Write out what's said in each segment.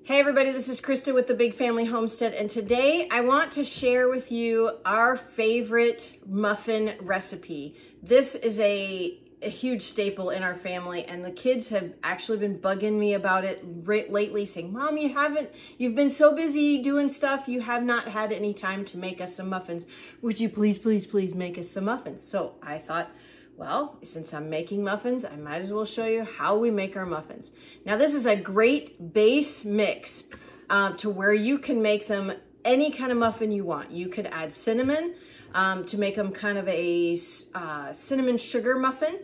Hey everybody, this is Christa with the Big Family Homestead, and today I want to share with you our favorite muffin recipe. This is a huge staple in our family, and the kids have actually been bugging me about it lately, saying, Mom, you've been so busy doing stuff, you have not had any time to make us some muffins. Would you please, please, please make us some muffins? So I thought, well, since I'm making muffins, I might as well show you how we make our muffins. Now, this is a great base mix to where you can make them any kind of muffin you want. You could add cinnamon to make them kind of a cinnamon sugar muffin,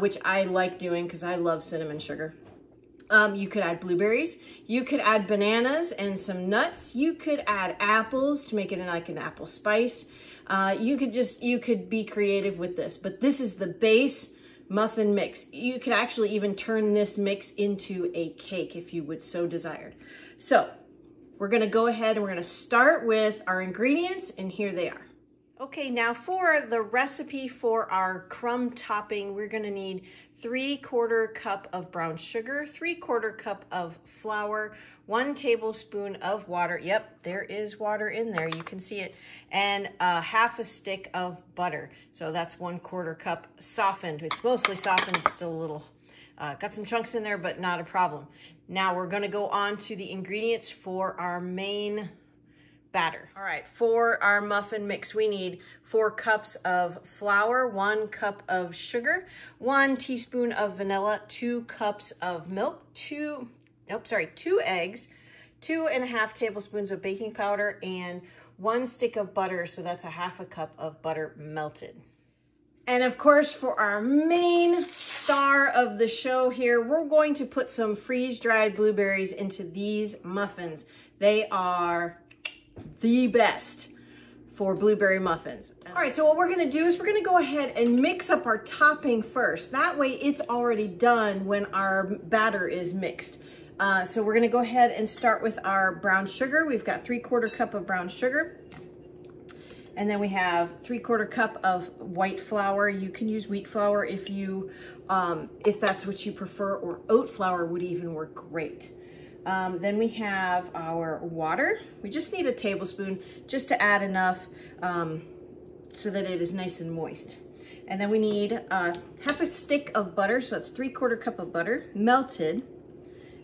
which I like doing because I love cinnamon sugar. You could add blueberries. You could add bananas and some nuts. You could add apples to make it like an apple spice. You could be creative with this, but this is the base muffin mix. You could actually even turn this mix into a cake if you would so desired. So we're gonna go ahead and we're gonna start with our ingredients, and here they are. Okay, now for the recipe for our crumb topping, we're gonna need 3/4 cup of brown sugar, 3/4 cup of flour, 1 tablespoon of water. Yep, there is water in there, you can see it. And half a stick of butter. So that's 1/4 cup softened. It's mostly softened, it's still a little, got some chunks in there, but not a problem. Now we're gonna go on to the ingredients for our main batter. All right, for our muffin mix, we need 4 cups of flour, 1 cup of sugar, 1 teaspoon of vanilla, 2 cups of milk, 2 eggs, 2.5 tablespoons of baking powder, and 1 stick of butter, so that's 1/2 cup of butter melted. And of course, for our main star of the show here, we're going to put some freeze-dried blueberries into these muffins. They are the best for blueberry muffins. All right, so what we're gonna do is we're gonna go ahead and mix up our topping first. That way it's already done when our batter is mixed. So we're gonna go ahead and start with our brown sugar. We've got 3/4 cup of brown sugar. And then we have 3/4 cup of white flour. You can use wheat flour if that's what you prefer, or oat flour would even work great. Then we have our water. We just need a tablespoon just to add enough so that it is nice and moist. And then we need half a stick of butter, so that's 3/4 cup of butter, melted.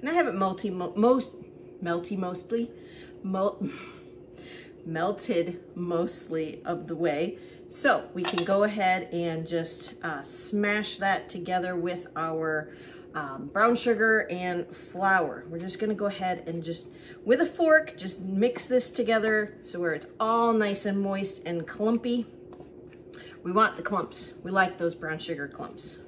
And I have it melted mostly of the way. So we can go ahead and just smash that together with our brown sugar and flour. We're just gonna go ahead and just, with a fork, just mix this together so where it's all nice and moist and clumpy. We want the clumps. We like those brown sugar clumps.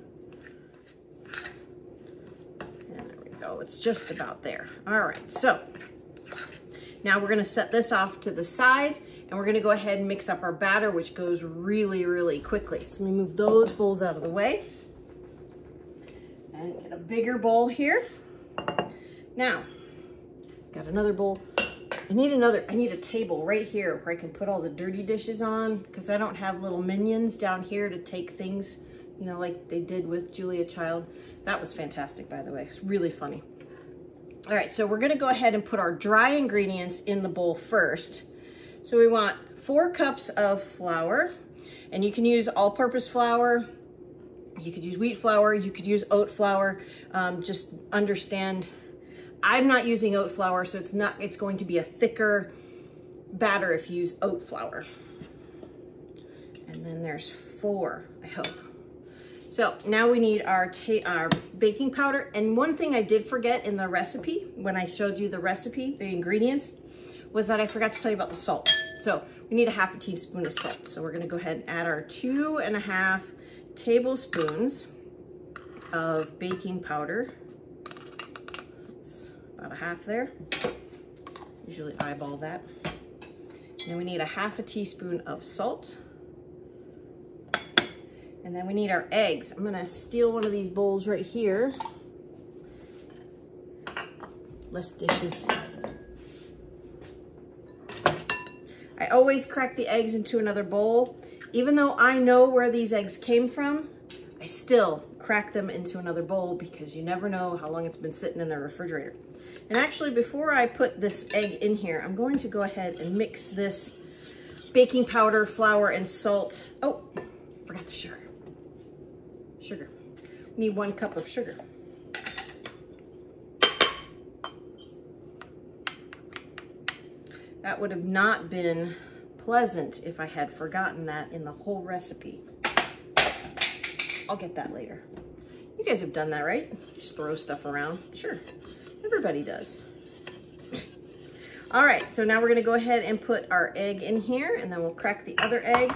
And there we go, it's just about there. All right, so now we're gonna set this off to the side, and we're gonna go ahead and mix up our batter, which goes really, really quickly. So let me move those bowls out of the way. And get a bigger bowl here. Now, got another bowl. I need a table right here where I can put all the dirty dishes on, because I don't have little minions down here to take things, you know, like they did with Julia Child. That was fantastic, by the way. It's really funny. All right, so we're gonna go ahead and put our dry ingredients in the bowl first. So we want 4 cups of flour, and you can use all-purpose flour. You could use wheat flour, you could use oat flour. Just understand, I'm not using oat flour, so it's going to be a thicker batter if you use oat flour. And then there's 4, I hope. So now we need our baking powder. And one thing I did forget in the recipe, when I showed you the recipe, the ingredients, was that I forgot to tell you about the salt. So we need 1/2 teaspoon of salt. So we're gonna go ahead and add our 2.5 tablespoons of baking powder. It's about 1/2 there. Usually eyeball that. And we need 1/2 teaspoon of salt. And then we need our eggs. I'm gonna steal one of these bowls right here. Less dishes. I always crack the eggs into another bowl. Even though I know where these eggs came from, I still crack them into another bowl because you never know how long it's been sitting in the refrigerator. And actually, before I put this egg in here, I'm going to go ahead and mix this baking powder, flour, and salt. Oh, forgot the sugar. Sugar. We need 1 cup of sugar. That would have not been pleasant if I had forgotten that in the whole recipe. I'll get that later. You guys have done that, right? Just throw stuff around. Sure, everybody does. All right, so now we're gonna go ahead and put our egg in here, and then we'll crack the other egg.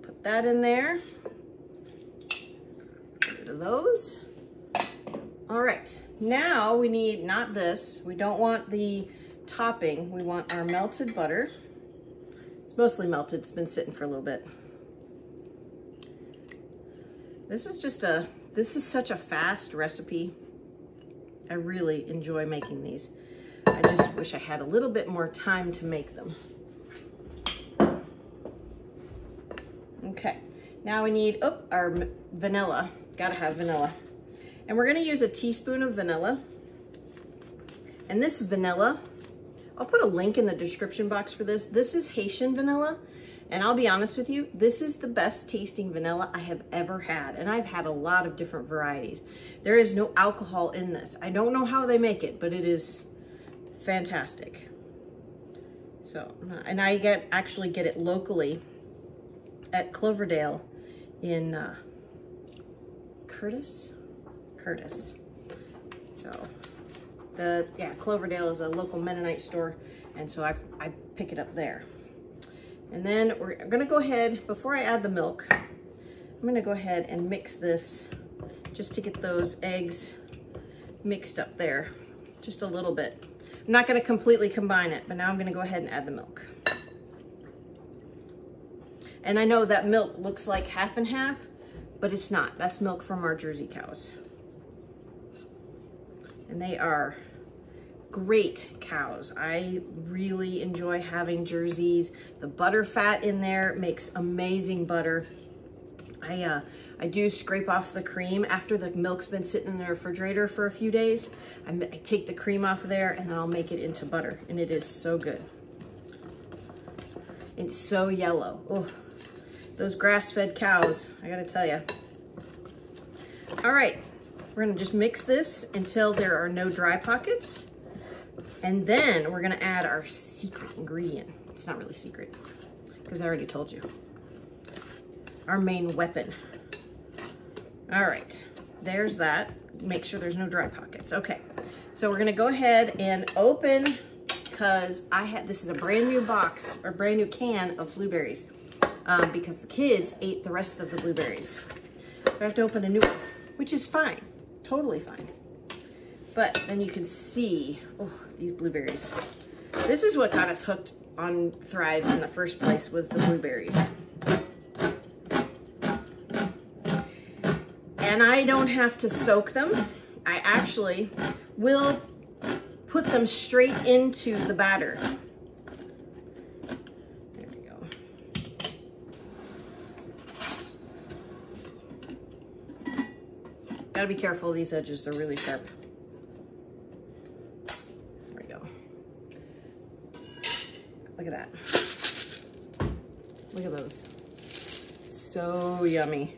Put that in there. Get rid of those. All right, now we need, not this, we don't want the topping, we want our melted butter. It's mostly melted, it's been sitting for a little bit. This is such a fast recipe. I really enjoy making these. I just wish I had a little bit more time to make them. Okay, now we need, our vanilla. Gotta have vanilla. And we're gonna use a teaspoon of vanilla. And this vanilla, I'll put a link in the description box for this. This is Haitian vanilla. And I'll be honest with you, this is the best tasting vanilla I have ever had. And I've had a lot of different varieties. There is no alcohol in this. I don't know how they make it, but it is fantastic. So, and I actually get it locally at Cloverdale in Curtis. So, Cloverdale is a local Mennonite store, and so I pick it up there. And then we're gonna go ahead, before I add the milk, I'm gonna go ahead and mix this just to get those eggs mixed up there, just a little bit. I'm not gonna completely combine it, but now I'm gonna go ahead and add the milk. And I know that milk looks like half and half, but it's not. That's milk from our Jersey cows. And they are great cows. I really enjoy having Jerseys. The butter fat in there makes amazing butter. I do scrape off the cream after the milk's been sitting in the refrigerator for a few days. I take the cream off of there and then I'll make it into butter, and it is so good. It's so yellow. Oh, those grass-fed cows, I gotta tell you. All right, we're gonna just mix this until there are no dry pockets. And then we're gonna add our secret ingredient. It's not really secret, because I already told you. Our main weapon. All right, there's that. Make sure there's no dry pockets. Okay, so we're gonna go ahead and open, because this is a brand new box, or brand new can of blueberries, because the kids ate the rest of the blueberries. So I have to open a new one, which is fine, totally fine. But then you can see, oh, these blueberries. This is what got us hooked on Thrive in the first place, was the blueberries. And I don't have to soak them. I actually will put them straight into the batter. There we go. Gotta be careful, these edges are really sharp. Look at that. Look at those. So yummy.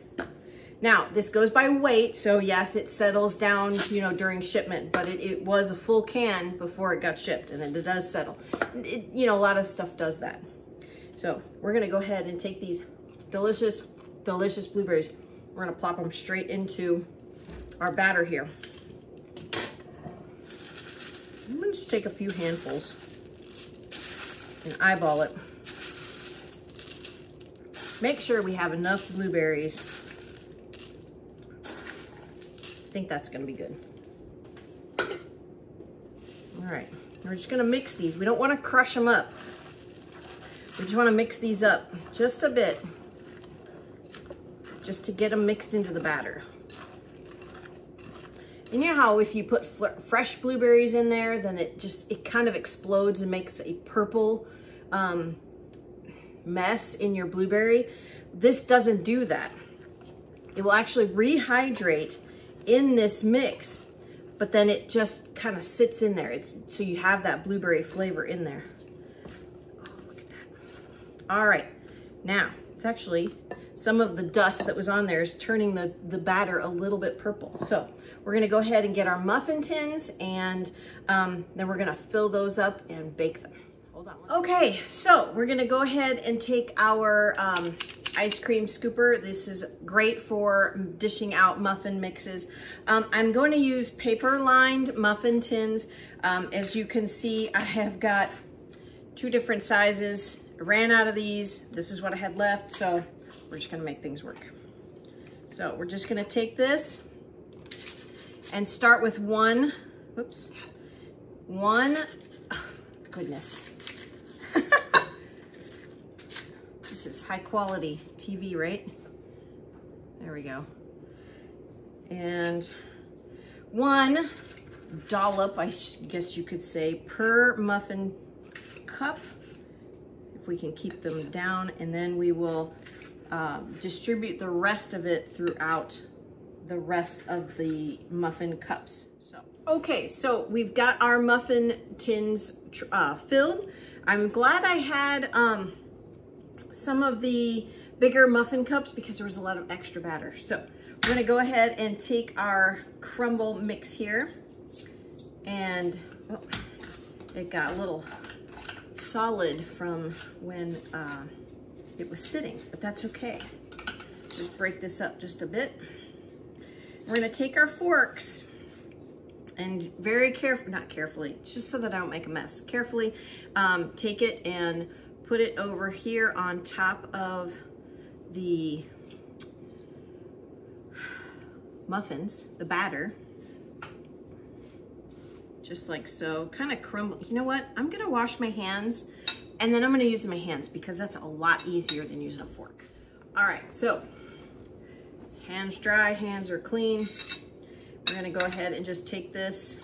Now, this goes by weight, so yes, it settles down, you know, during shipment, but it was a full can before it got shipped, and it does settle. You know, a lot of stuff does that. So we're gonna go ahead and take these delicious, delicious blueberries. We're gonna plop them straight into our batter here. I'm gonna just take a few handfuls and eyeball it. Make sure we have enough blueberries. I think that's gonna be good. All right, we're just gonna mix these. We don't wanna crush them up. We just wanna mix these up just a bit, just to get them mixed into the batter. And you know how if you put fresh blueberries in there, then it kind of explodes and makes a purple mess in your blueberry. This doesn't do that. It will actually rehydrate in this mix, but then it just kind of sits in there. So you have that blueberry flavor in there. Oh, look at that. All right, now it's actually some of the dust that was on there is turning the batter a little bit purple. So we're gonna go ahead and get our muffin tins, and then we're gonna fill those up and bake them. Hold on. Okay, so we're gonna go ahead and take our ice cream scooper. This is great for dishing out muffin mixes. I'm going to use paper-lined muffin tins. As you can see, I have got 2 different sizes. I ran out of these. This is what I had left, so we're just gonna make things work. So we're just gonna take this and start with one, oh, goodness. This is high quality TV, right? There we go. And 1 dollop, I guess you could say, per muffin cup, if we can keep them down, and then we will distribute the rest of it throughout the rest of the muffin cups. Okay, so we've got our muffin tins filled. I'm glad I had some of the bigger muffin cups because there was a lot of extra batter. So we're gonna go ahead and take our crumble mix here, and oh, it got a little solid from when it was sitting, but that's okay. Just break this up just a bit. We're gonna take our forks and very not carefully, just so that I don't make a mess, carefully take it and put it over here on top of the muffins, the batter, just like so, kind of crumble. You know what? I'm gonna wash my hands, and then I'm gonna use my hands because that's a lot easier than using a fork. All right, so hands dry, hands are clean. We're gonna go ahead and just take this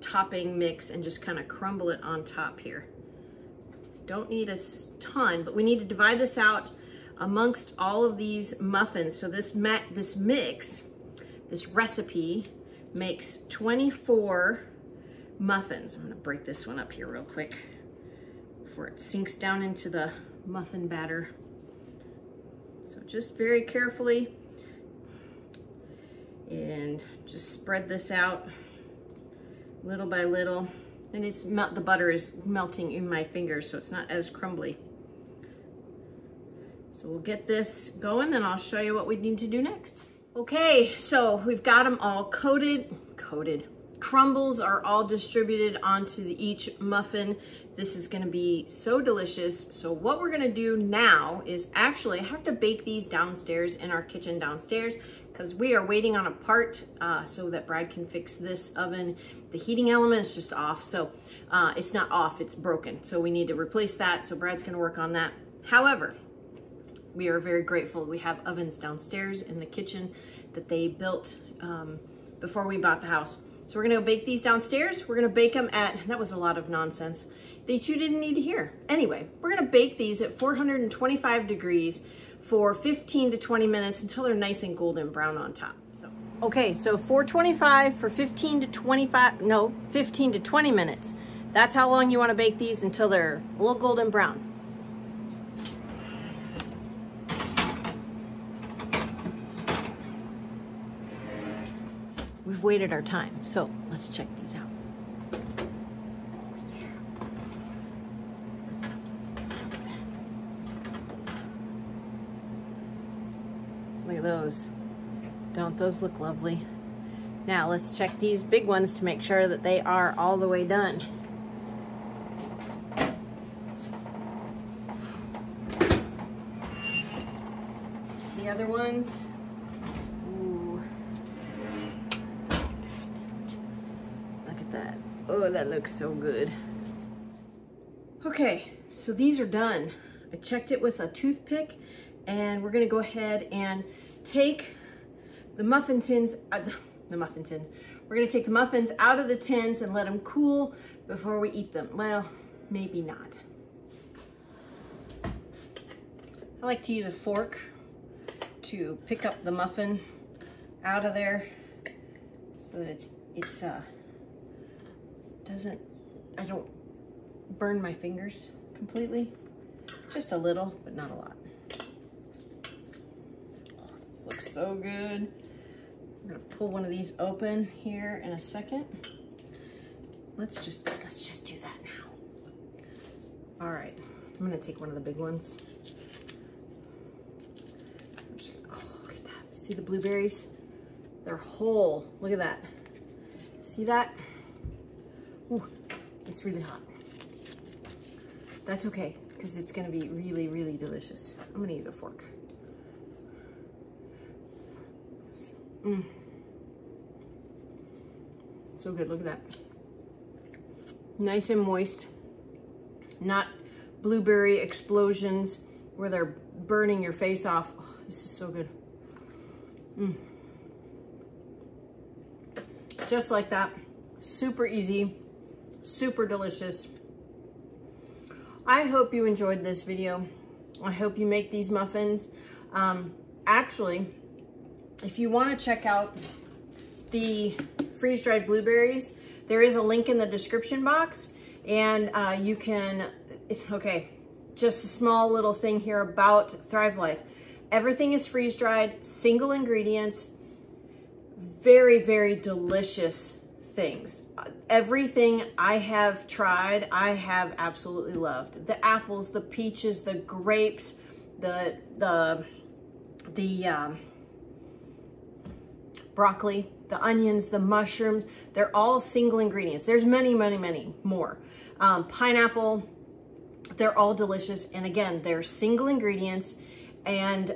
topping mix and just kind of crumble it on top here. Don't need a ton, but we need to divide this out amongst all of these muffins. So this mix, this recipe makes 24 muffins. I'm gonna break this one up here real quick before it sinks down into the muffin batter. So just very carefully, and just spread this out little by little. And the butter is melting in my fingers, so it's not as crumbly. So we'll get this going, and I'll show you what we need to do next. Okay, so we've got them all coated. Crumbles are all distributed onto each muffin. This is gonna be so delicious. So what we're gonna do now is actually, I have to bake these downstairs in our kitchen downstairs because we are waiting on a part so that Brad can fix this oven. The heating element is just off. So it's not off, it's broken. So we need to replace that. So Brad's gonna work on that. However, we are very grateful. We have ovens downstairs in the kitchen that they built before we bought the house. So we're gonna bake these downstairs. We're gonna bake them at, that was a lot of nonsense that you didn't need to hear. Anyway, we're gonna bake these at 425 degrees for 15 to 20 minutes until they're nice and golden brown on top. So, okay, so 425 for 15 to 20 minutes. That's how long you wanna bake these until they're a little golden brown. We've waited our time, so let's check these out. Look at those. Don't those look lovely? Now let's check these big ones to make sure that they are all the way done. Here's the other ones. That. Oh, that looks so good. Okay, so these are done. I checked it with a toothpick, and we're gonna go ahead and take the muffin tins, We're gonna take the muffins out of the tins and let them cool before we eat them. Well, maybe not. I like to use a fork to pick up the muffin out of there so that I don't burn my fingers completely. Just a little, but not a lot. Oh, this looks so good. I'm gonna pull one of these open here in a second. Let's just do that now. All right, I'm gonna take one of the big ones. Oh, look at that. See the blueberries? They're whole. Look at that. See that? Ooh, it's really hot. That's okay, because it's gonna be really, really delicious. I'm gonna use a fork. So good, look at that. Nice and moist, not blueberry explosions where they're burning your face off. Oh, this is so good. Just like that, super easy, super delicious. I hope you enjoyed this video. I hope you make these muffins. Actually, if you want to check out the freeze-dried blueberries, there is a link in the description box, and you can, okay, just a small little thing here about Thrive Life. Everything is freeze-dried, single ingredients, very, very delicious things. Everything I have tried, I have absolutely loved. The apples, the peaches, the grapes, the broccoli, the onions, the mushrooms, they're all single ingredients. There's many, many, many more. Pineapple, they're all delicious. And again, they're single ingredients. And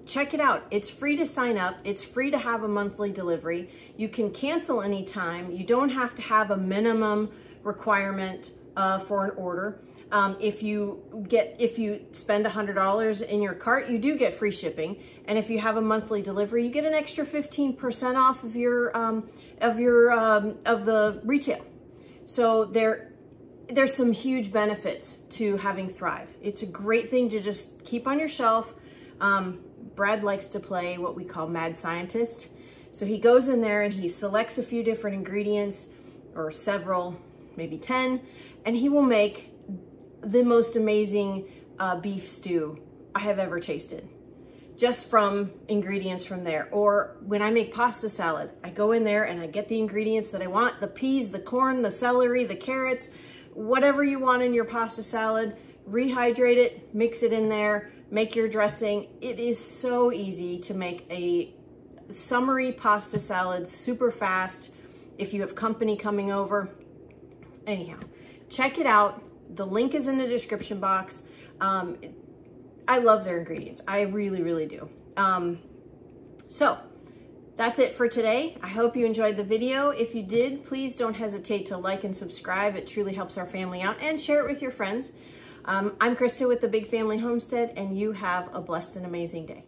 check it out. It's free to sign up. It's free to have a monthly delivery. You can cancel anytime. You don't have to have a minimum requirement for an order. If you spend $100 in your cart, you do get free shipping. And if you have a monthly delivery, you get an extra 15% off of the retail. So there's some huge benefits to having Thrive. It's a great thing to just keep on your shelf. Brad likes to play what we call mad scientist. So he goes in there and he selects a few different ingredients, or several, maybe 10, and he will make the most amazing beef stew I have ever tasted, just from ingredients from there. Or when I make pasta salad, I go in there and I get the ingredients that I want, the peas, the corn, the celery, the carrots, whatever you want in your pasta salad, rehydrate it, mix it in there, make your dressing. It is so easy to make a summery pasta salad super fast if you have company coming over. Anyhow, check it out. The link is in the description box. I love their ingredients. I really, really do. So that's it for today. I hope you enjoyed the video. If you did, please don't hesitate to like and subscribe. It truly helps our family out, and share it with your friends. I'm Christa with the Big Family Homestead, and you have a blessed and amazing day.